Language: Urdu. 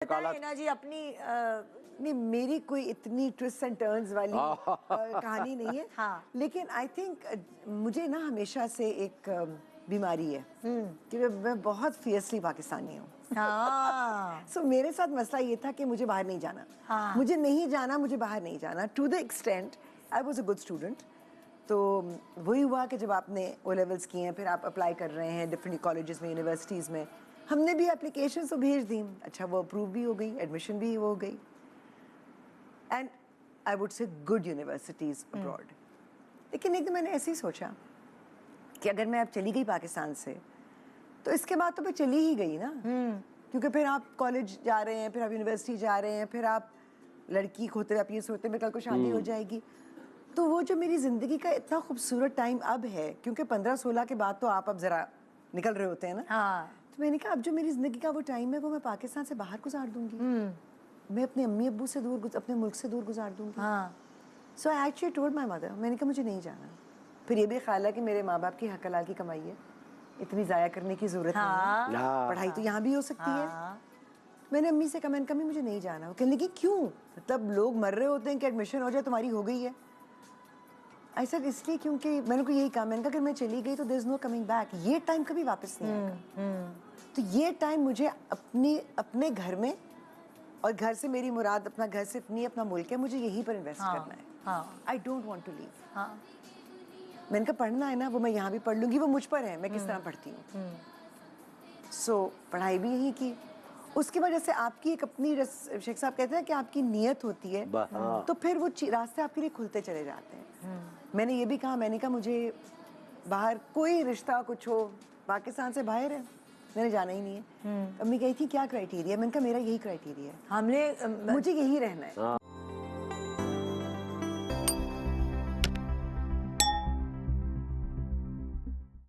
ہے نا جی اپنی نہیں میری کوئی اتنی ٹوسٹ اینڈ ٹرنز والی کہانی نہیں ہے ہاں لیکن آئی تھنک مجھے نا ہمیشہ سے ایک بیماری ہے کہ میں بہت فیئرسلی پاکستانی ہوں. ہاں سو میرے ساتھ مسئلہ یہ تھا کہ مجھے باہر نہیں جانا, ہاں مجھے نہیں جانا, مجھے باہر نہیں جانا. To the extent I was a good student. تو وہی ہوا کہ جب آپ نے او لیولس کیے ہیں پھر آپ اپلائی کر رہے ہیں ڈفرینٹ کالجز میں, یونیورسٹیز میں. ہم نے بھی اپلیکیشنز تو بھیج دیں, اچھا وہ اپروو بھی ہو گئی, ایڈمیشن بھی ہو گئی. And I would say good universities abroad. لیکن ایک دن میں نے ایسے ہی سوچا کہ اگر میں اب چلی گئی پاکستان سے تو اس کے بعد تو میں چلی ہی گئی نا, کیونکہ پھر آپ کالج جا رہے ہیں, پھر آپ یونیورسٹی جا رہے ہیں, پھر آپ لڑکی ہوتے آپ یہ سوچتے ہیں کل کو شادی ہو جائے گی. تو وہ جو میری زندگی کا اتنا خوبصورت ٹائم اب ہے, کیونکہ 15-16 کے بعد تو آپ اب ذرا نکل رہے ہوتے ہیں نا, ہاں تو میں نے کہا اب جو میری زندگی کا وہ ٹائم ہے وہ میں پاکستان سے باہر گزار دوں گی, میں اپنے امی ابو سے دور, اپنے ملک سے دور گزار دوں گی. ہاں so I actually told my mother, میں نے کہا مجھے نہیں جانا. پھر یہ بھی خیال ہے کہ میرے ماں باپ کی حق حلال کی کمائی ہے, اتنی ضائع کرنے کی ضرورت نہیں ہے, پڑھائی تو یہاں بھی ہو سکتی ہے. میں نے امی سے کہا, میں نے کہا مجھے نہیں جانا. وہ کہنے لگی کیوں, مطلب لوگ مر رہے ہوتے ہیں کہ ایڈمیشن ہو جائے تمہاری ہو گئی ہے. ایسا اس لیے کیونکہ میں نے کو یہی کہا, میں نے کہا اگر میں چلی گئی تو دیر از نو کمنگ بیک, یہ ٹائم کبھی واپس نہیں آئے گا. تو یہ ٹائم مجھے اپنے گھر میں, اور گھر سے میری مراد اپنا گھر سے اپنا ملک ہے, مجھے یہیں پر انویسٹ کرنا ہے. آئی ڈونٹ وانٹ ٹو لیو. میں نے کہا پڑھنا ہے نا وہ میں یہاں بھی پڑھ لوں گی, وہ مجھ پر ہے میں کس طرح پڑھتی ہوں. سو پڑھائی بھی یہیں کی. اس کی وجہ سے آپ کی ایک اپنی, شیخ صاحب کہتے ہیں کہ آپ کی نیت ہوتی ہے تو پھر وہ راستے آپ کے لیے کھلتے چلے جاتے ہیں. میں نے یہ بھی کہا, میں نے کہا مجھے باہر کوئی رشتہ کچھ ہو پاکستان سے باہر ہے, میں نے جانا ہی نہیں ہے. امی کہی تھی کیا کرائیٹیریا, میں نے کہا میرا یہی کرائیٹیریا ہے, ہم نے مجھے یہی رہنا ہے.